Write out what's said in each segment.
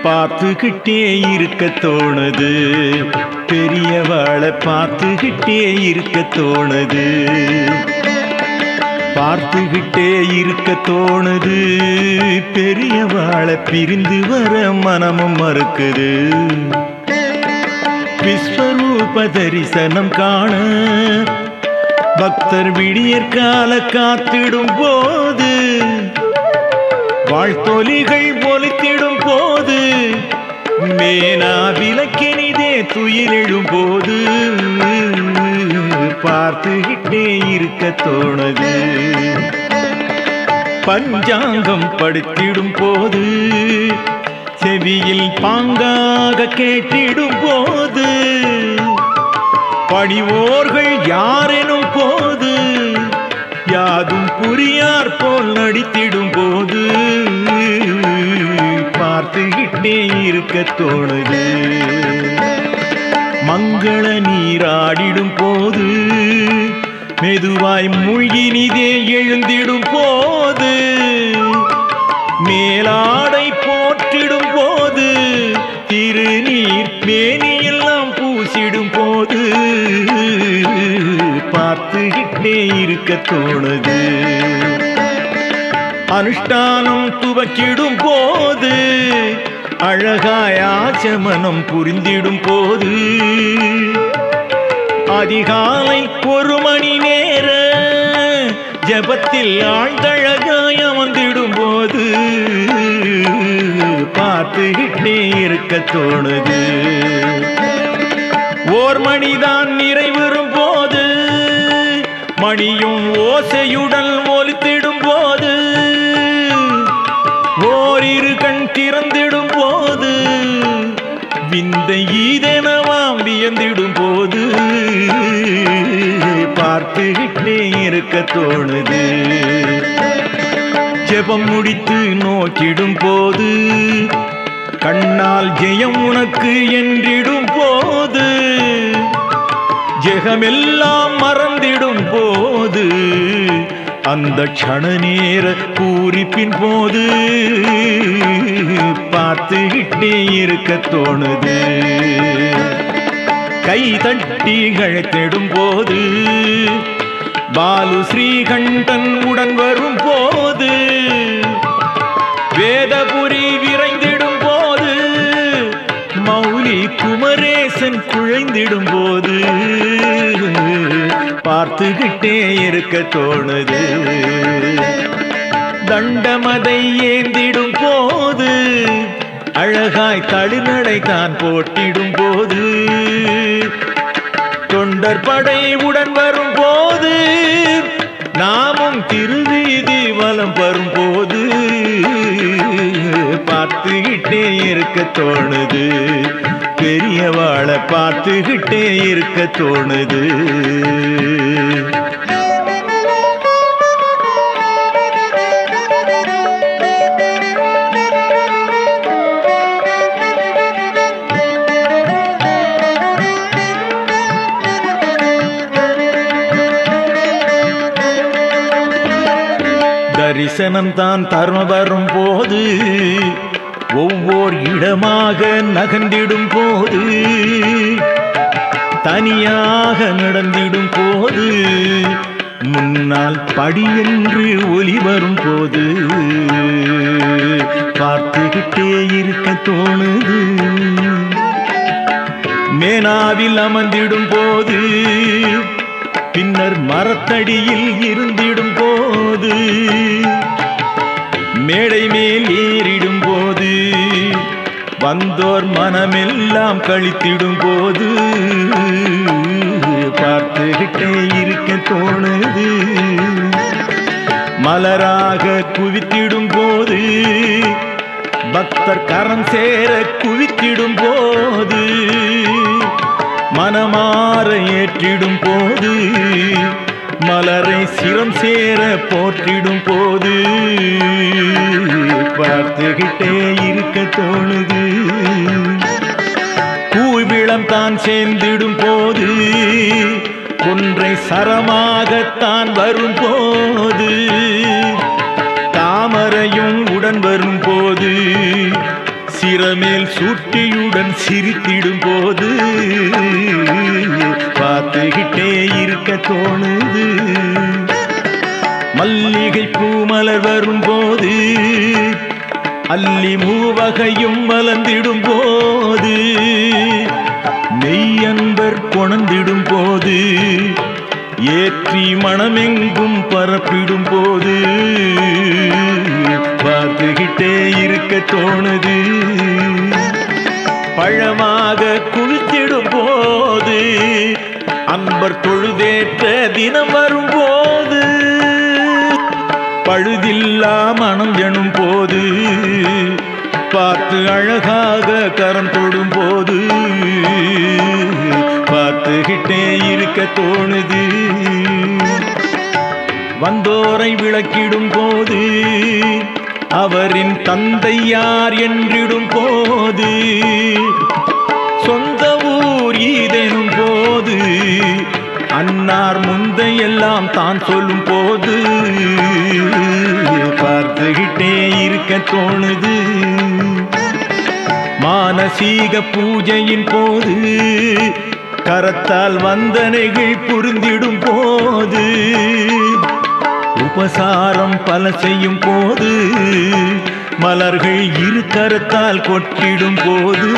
பார்த்துக்கிட்டே இருக்க தோணுது, பெரியவாளை பார்த்துக்கிட்டே இருக்க தோணுது, பார்த்துக்கிட்டே இருக்க தோணுது, பெரியவாளை பிரிந்து வர மனமும் மறுக்குது. விஸ்வரூப தரிசனம் காண பக்தர் விடியற்கால காத்திடும் போது, வாழ்த்தொலிகள் ஒலித்திடும் போது, மேனா விளக்கினிதே துயிலெழும் போது, பார்த்துக்கிட்டே இருக்க தோணுது. பஞ்சாங்கம் படுத்திடும் போது, செவியில் பாங்காக கேட்டிடும் போது, பணிவோர்கள் யாரெனும் போது, யாதும் புரியார் போல் நடித்திடும் போது, பார்த்துக்கிட்டே இருக்க தோணுது. மங்கள நீராடிடும் போது, மெதுவாய் மூழ்கினிதே எழுந்திடும் போது, மேலாடை போற்றிடும் போது, திருநீர் மேனியெல்லாம் பூசிடும் போது, பார்த்துக்கிட்டே இருக்க தோணுது. அனுஷ்டானம் துவக்கிடும் போது, அழகாய் ஆச்சமனம் புரிந்திடும் போது, அதிகாலை 1 மணி நேர ஜபத்தில் ஆழ்ந்தழகாய் அமர்ந்திடும் போது, பார்த்துக்கிட்டே இருக்க தோணுது. 1 மணிதான் நிறைவேறும் போது, மணியும் ஓசையுடன் ஒலித்திடும் போது, ஓரிரு கண் திறந்திடும் போது, விந்தை ஈதெனவாம் வியந்திடும் போது, பார்த்துக்கிட்டே இருக்க தோணுது. ஜெபம் முடித்து நோக்கிடும் போது, கண்ணால் ஜெயம் உனக்கு என்றிடும் போது, ஜெகமெல்லாம் மறந்திடும் போது, அந்த க்ஷண நேர பூரிப்பின் போது, பார்த்துக்கிட்டே இருக்க தோணுது. கை தட்டி அழைத்திடும் போது, பாலு ஸ்ரீகண்டன் உடன் வரும் போது, வேதபுரி விரைந்திடும் போது, மௌலி குமரேசன் குழைந்திடும் போது, பார்த்துக்கிட்டே இருக்க தோணுது. தண்டமதை ஏந்திடும் போது, அழகாய் தளிர்நடை தான் போட்டிடும் போது, தொண்டர் படை உடன் வரும் போது, நாமும் திருவீதி வலம் வரும் போது, பார்த்துக்கிட்டே இருக்க தோணுது. பெரியவாளை பார்த்துக்கிட்டே இருக்க தோணுது. தரிசனம் தான் தர்ம வரும் போது, ஒவ்வொரு இடமாக நகர்ந்திடும் போது, தனியாக நடந்திடும் போது, முன்னால் படி என்று ஒலி வரும் போது, பார்த்துக்கிட்டே இருக்க தோணுது. மேனாவில் அமர்ந்திடும் போது, பின்னர் மரத்தடியில் இருந்திடும் போது, மேடை மேல் ஏறிடும் போது, வந்தோர் மனமெல்லாம் கழித்திடும் போது, பார்த்துக்கிட்டே இருக்க தோணுது. மலராக குவித்திடும் போது, பக்தர் கரம் சேர குவித்திடும் போது, மனமாற ஏற்றிடும் போது, மலரை சிரம் சேர போற்றிடும் போது, பார்த்துக்கிட்டே இருக்க தோணுது. கூவிளம் தான் சேர்ந்திடும் போது, கொன்றை சரமாகத்தான் வரும் போது, தாமரையும் உடன் வரும் போது, சிரமேல் சூட்டியுடன் சிரித்திடும் போது பார்த்துகிட்டே இருக்க தோணுது. மல்லிகை பூமலர் வரும்போது அல்லி மூவகையும் மலர்ந்திடும் போது மெய்யன்பர் கொணர்ந்திடும் போது ஏற்றி மனமெங்கும் பரப்பிடும் போது பார்த்துகிட்டே இருக்க தோணுது. பழமாக குளித்திடும் போது அன்பர் தொழுதேற்ற தினம் வரும்போது பழுதில்லா மனம் எனும் போது பார்த்து அழகாக கரம் தொடும் போது பார்த்துகிட்டே இருக்க தோணுது. வந்தோரை விளக்கிடும் போது அவரின் தந்தை யார் என்றிடும் போது சொந்த ஊர் ஈதெனும் போது அன்னார் முந்தையெல்லாம் தான் சொல்லும் போது பார்த்துகிட்டே இருக்க தோணுது. மானசீக பூஜையின் போது கரத்தால் வந்தனைகள் புரிந்திடும் போது உபசாரம் பல செய்யும் போது மலர்கள் இரு கரத்தால் கொட்டிடும் போது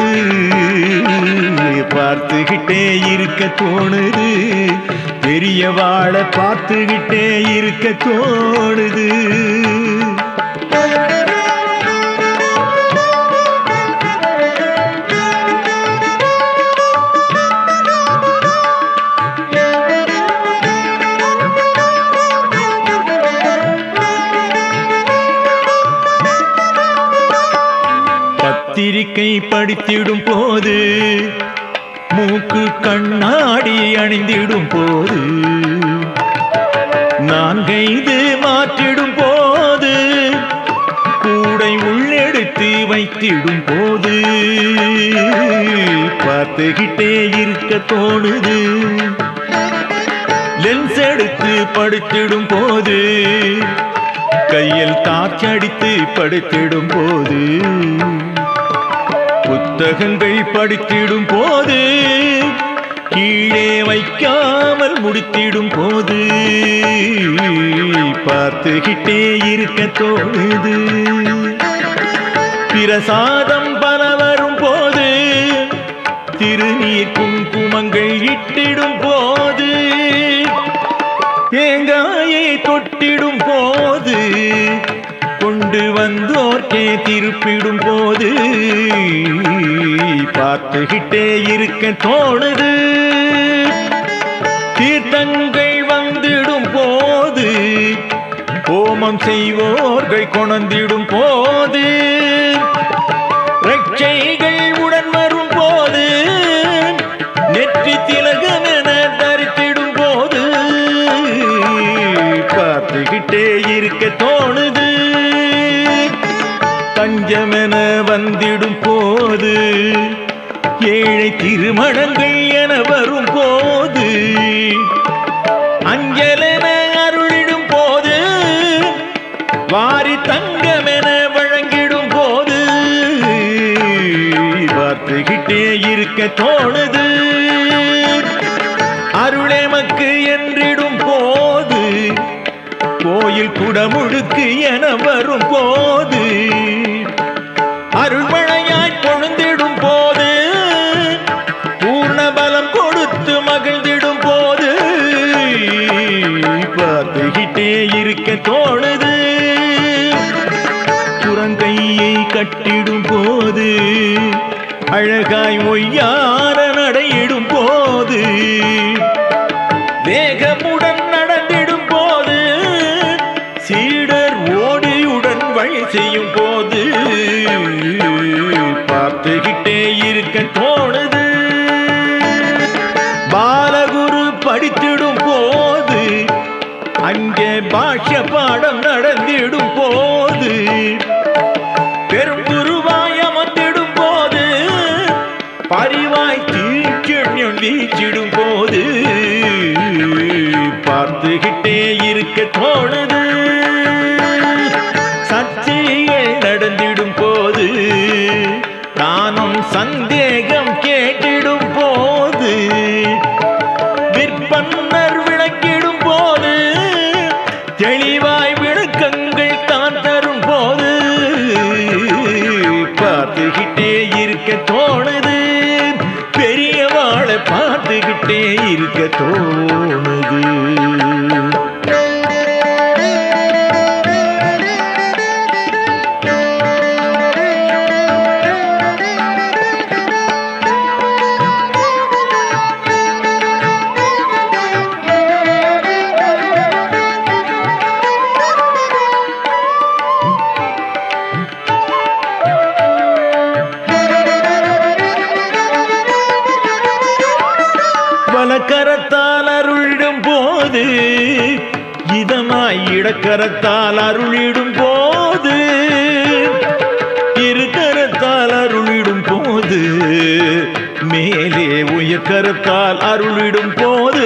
பார்த்துகிட்டே இருக்க தோணுது. பெரிய வாழ பார்த்துகிட்டே இருக்க தோணுது. பத்திரிக்கை படித்திடும் போது மூக்கு கண்ணாடி அணிந்திடும் போது நான்கைந்து மாற்றிடும் போது கூடை உள்ளெடுத்து வைத்திடும் போது பார்த்துகிட்டே இருக்க தோணுது. லென்ஸ் எடுத்து படுத்திடும் போது கையில் தாச்சடித்து படுத்திடும் போது புத்தகங்கள் படித்திடும் போது கீழே வைக்காமல் முடித்திடும் போது பார்த்துகிட்டே இருக்க தோணுது. பிரசாதம் பல வரும் போது திருநீர் குங்குமங்கள் இட்டிடும் போது தேங்காயை தொட்டிடும் போது கொண்டு வந்தோர்க்கே திருப்பிடும் போது பார்த்துகிட்டே இருக்க தோணுது. தீர்த்தங்கள் வந்திடும் போது ஹோமம் செய்வோர்கள் கொணர்ந்திடும் போது ரட்சைகள் உடன் வரும் போது நெற்றி திலகமென தரித்திடும் போது பார்த்துகிட்டே இருக்க தோணுது. தஞ்சமென வந்திடும் போது ஏழை திருமணங்கள் என வரும் போது அஞ்சலென அருளிடும் போது வாரி தங்கமென வழங்கிடும் போது பார்த்துகிட்டே இருக்க தோணுது. அருளேமக்கு என்றிடும் போது கோயில் குடமுழுக்கு என வரும் போது அருள்மழையாய் பொழுந்திடும் போது பூர்ண பலம் கொடுத்து மகிழ்ந்திடும் போது பார்த்துகிட்டே இருக்க தோணுது. புறங்கையை கட்டிடும் போது அழகாய் ஒய்யார நடையிடும் போது வேகமுடன் நடந்திடும் போது சீடர் ஓடியுடன் வழி செய்யும் போது பார்த்துகிட்டே இருக்க தோணுது. பாலகுரு படித்திடும் போது அங்கே பாஷ்ய பாடம் நடந்திடும் போது பெரும் குருவாய் அமர்ந்திடும் போது பரிவாய் தீக்கியம் வீச்சிடும் போது பார்த்துகிட்டே இருக்க தோணுது. சர்ச்சைகள் நடந்திடும் போது தானும் சந்தேகம் கேட்டிடும் போது விற்பன்னர் விளக்கிடும் போது தெளிவாய் விளக்கங்கள் தான் தரும் போது பார்த்துக்கிட்டே இருக்க தோணுது, பெரியவாளை பார்த்துக்கிட்டே இருக்க தோணுது. வலக்கரத்தால் அருளிடும் போது இதமாய் இடக்கரத்தால் அருளிடும் போது இருக்கரத்தால் அருளிடும் போது மேலே உயர்கரத்தால் அருளிடும் போது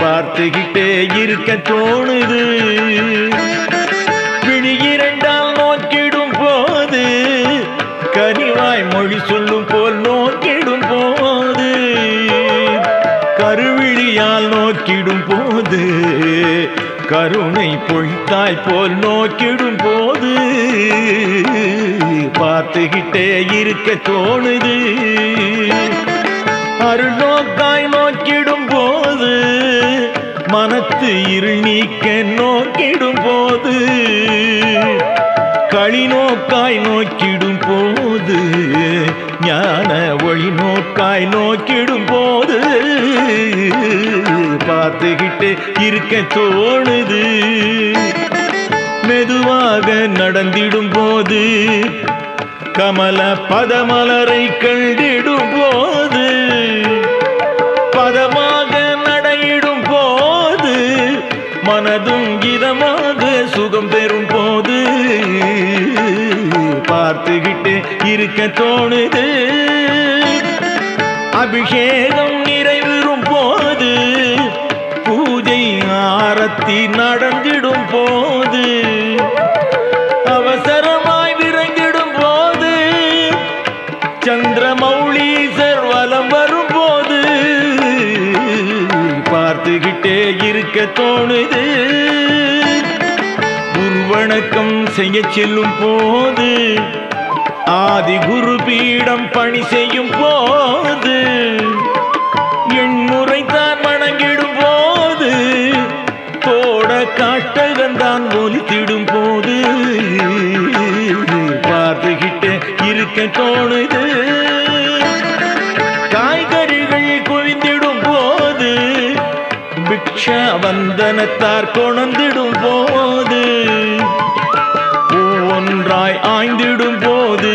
பார்த்துக்கிட்டே இருக்க தோணுது. விழி இரண்டால் நோக்கிடும் போது கனிவாய் மொழி சொல்லும் போல் நோக்கிடும் போது கருவிழியால் நோக்கிடும் போது கருணை பொழித்தாய் போல் நோக்கிடும் போது பார்த்துக்கிட்டே இருக்க தோணுது. அருள் நோக்காய் நோக்கிடும் போது மனத்து இருள் நீக்க நோக்கிடும் போது களி நோக்காய் நோக்கிடும் போது ஞான ஒளி நோக்காய் நோக்கிடும் போது பார்த்துக்கிட்டே இருக்க தோணுது. மெதுவாக நடந்திடும் போது கமல பதமலரை கண்டிடும் போது பதமாக நடையிடும் போது மனதும் இதமாக சுகம் பெறும் போது பார்த்துக்கிட்டே இருக்க தோணுது. அபிஷேகம் நிறைவேறும் போது பூஜை ஆரத்தி நடந்திடும் போது அவசரமாய் விரைந்திடும் போது சந்திரமௌலீசர் வலம் வரும் போது பார்த்துக்கிட்டே இருக்க தோணுது. குருவணக்கம் செய்ய செல்லும் போது ஆதி குரு பீடம் பணி செய்யும் போது எண்முறை தான் வணங்கிடும் போது தோட காட்டகந்தான் ஒலித்திடும் போது பார்த்துக்கிட்டே இருக்க தோணுது. காய்கறிகள் குவிந்திடும் போது பிக்ஷா வந்தனத்தார் கொணந்திடும் போது ஒன்றாய் ஆய்ந்திடும் போது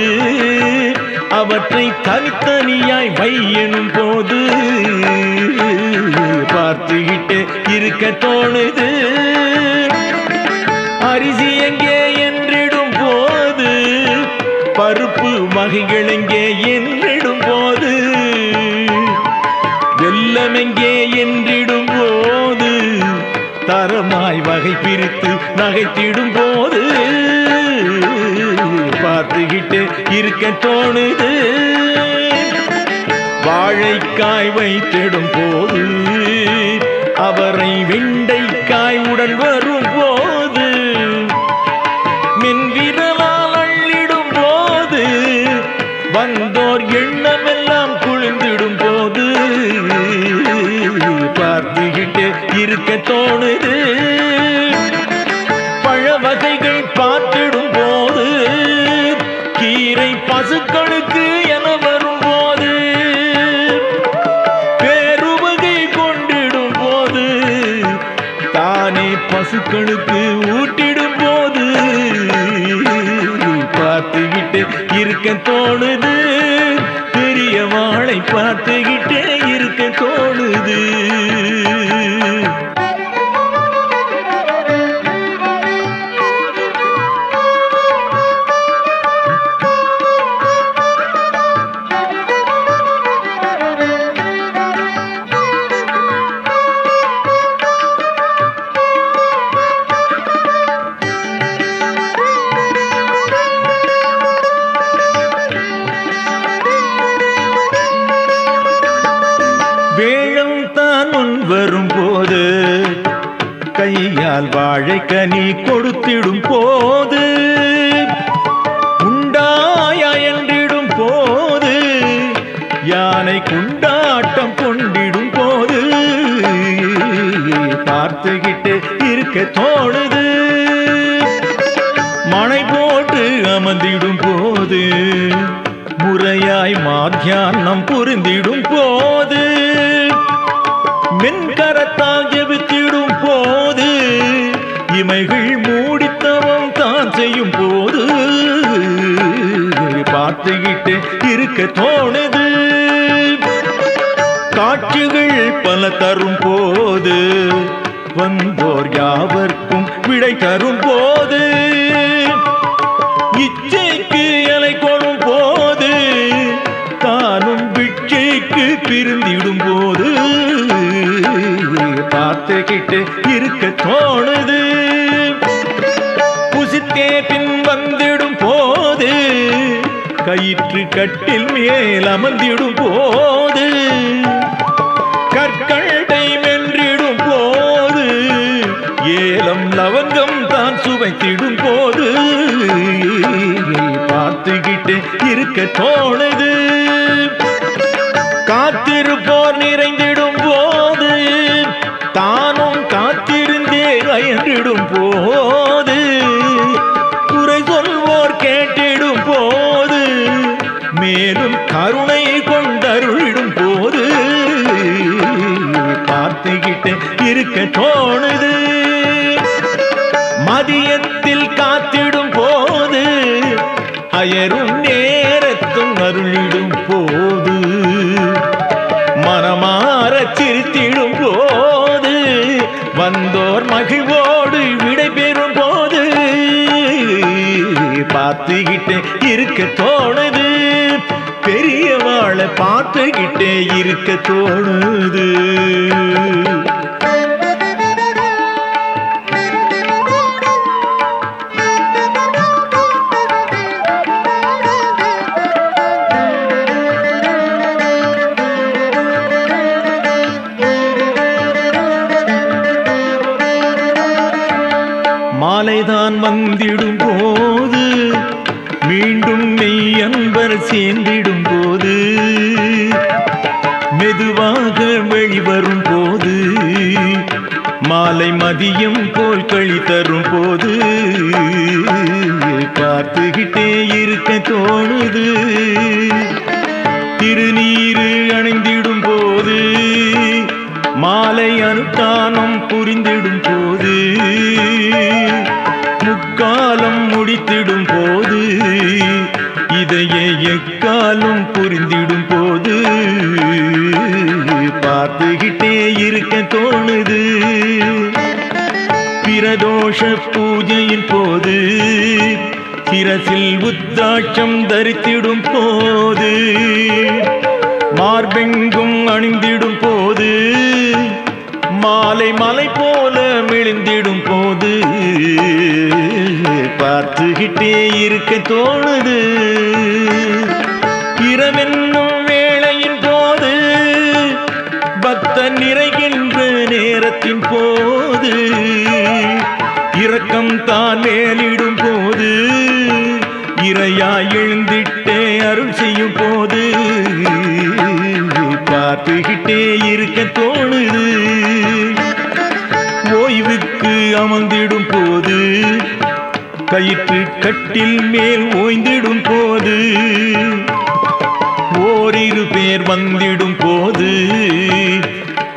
அவற்றை தனித்தனியாய் வையனும் போது பார்த்துக்கிட்டே இருக்க தோணுது. அரிசி எங்கே என்றிடும் போது பருப்பு வகைகள் எங்கே என்றிடும் போது வெல்லம் எங்கே என்றிடும் போது தரமாய் வகை பிரித்து நகைத்திடும் போது பார்த்துக்கிட்டு இருக்க தோணுது. வாழைக்காய் வைத்திடும் போது அவரை வெண்டைக்காய் உடன் வரும் போது மின்விரலால் அள்ளிடும் போது வந்தோர் எண்ணமெல்லாம் குளிர்ந்திடும் போது பார்த்துக்கிட்டு இருக்க தோணுது. பழ வகைகள் பார்த்திடும் போது கீரை பசுக்களுக்கு என வரும் போது பேருவகை கொண்டிடும் போது தானே பசுக்களுக்கு ஊட்டிடும் போது பார்த்துக்கிட்டு இருக்க தோணுது. பெரிய வாழை பார்த்துக்கிட்டே இருக்க தோணுது. போட்டு அமர்ந்திடும் போது, முறையாய் மாத்தியானம் புரிந்திடும் போது, மென்கரத்தால் ஜெபித்திடும் போது, இமைகள் மூடித்தவம் தான் செய்யும் போது, பார்த்துக்கிட்டு இருக்க தோணுது. காட்சிகள் பல தரும் போது, வந்தோர் யாவர்க்கும் விடை தரும் போது, இச்சைக்கு இலை கொள்ளும் போது, தானும் பிச்சைக்கு பிரிந்திடும் போது, பார்த்துக்கிட்டு இருக்க தோணுது. புசித்தே பின் வந்திடும் போது, கயிற்று கட்டில் மேல் அமர்ந்திடும் போது, கற்கண்டை மென்றிடும் போது, ஏலம் லவங்கம் தான் சுவைத்திடும் போது, பார்த்துக்கிட்டு இருக்க தோணுது. காத்திருப்போர் நிறைந்திடும் போது, தானும் காத்திருந்தே அயன்றிடும் போது, குறை சொல்வோர் கேட்டிடும் போது, மேலும் கருணை கொண்டருளிடும் போது, பார்த்துக்கிட்டு இருக்க தோணுது. மதியத்தில் காத்திடும் போது, அயரும் நேரத்தும் அருளிடும் போது, மனமாற சிரித்திடும் போது, வந்தோர் மகிழ்வோடு விடை பெறும் போது, பார்த்துக்கிட்டே இருக்க தோணுது. பெரியவாளை பார்த்துக்கிட்டே இருக்க தோணுது. மாலைதான் வந்திடும் போது, மீண்டும் மெய் அன்பர் சேர்ந்திடும் போது, மெதுவாக வெளிவரும் போது, மாலை மதியம் போல் கழி தரும் போது, பார்த்துக்கிட்டே இருக்க தோணுது. திருநீரு அணிந்திடும் போது, மாலை அனுஷ்டானம் புரிந்திடும் போது, முக்காலம் முடித்திடும் போது, இதையே எக்காலம் புரிந்திடும் போது, பார்த்துக்கிட்டே இருக்க தோணுது. பிரதோஷ பூஜையின் போது, சிரசில் உத்தாட்சம் தரித்திடும் போது, மார்பெங்கும் அணிந்திடும் போது, மாலை மலை போல மிளிந்திடும் போது, பார்த்துக்கிட்டே இருக்க தோணுது. இரவென்னும் வேளையின் போது, பக்தன் நிறைகின்ற நேரத்தின் போது, இரக்கம் தான் மேலிடும் போது, இறையாய் எழுந்திட்டே அருள் செய்யும் போது, பார்த்துக்கிட்டே இருக்க தோணுது. ஓய்வுக்கு அமர்ந்திடும் போது, கயிற்று கட்டில் மேல் ஓய்ந்திடும் போது, ஓரிரு பேர் வந்திடும் போது,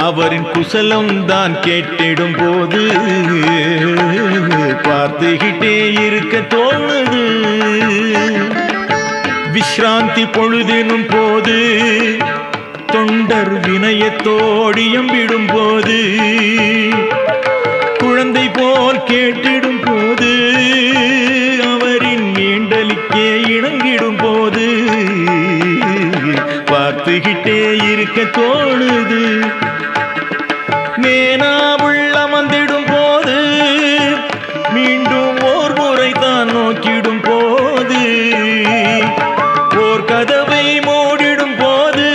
அவரின் குசலம் தான் கேட்டிடும் போது, பார்த்துக்கிட்டே இருக்க தோணுது. விஸ்ராந்தி பொழுதினும் போது, தொண்டர் வினயத்தோடியம்பிடும் போது, குழந்தை போல் கேட்டிடும் போது, அவரின் வேண்டலுக்கே இணங்கிடும் போது, பார்த்துக்கிட்டே இருக்க தோணுது. மேனாவுள் அமர்ந்திடும் போது, மீண்டும் ஓர் முறை தான் நோக்கிடும் போது, ஓர் கதவை மூடிடும் போது,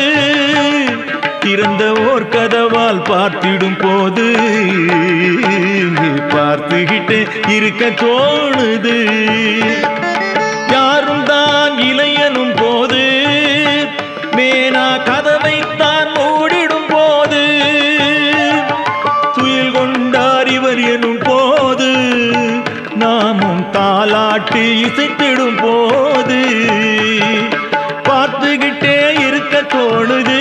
திறந்த ஓர் கதவால் பார்த்திடும் போது, பார்த்துக்கிட்டே இருக்க தோணுது. யாரும் தான் இளையனும் போது, மேனா கதவை தான் மூடிடும் போது, துயில் கொண்டார் இவர் எனும் போது, நாமும் தாலாட்டி இசைத்து சுத்திடும் போது பார்த்துக்கிட்டே இருக்க தோணுது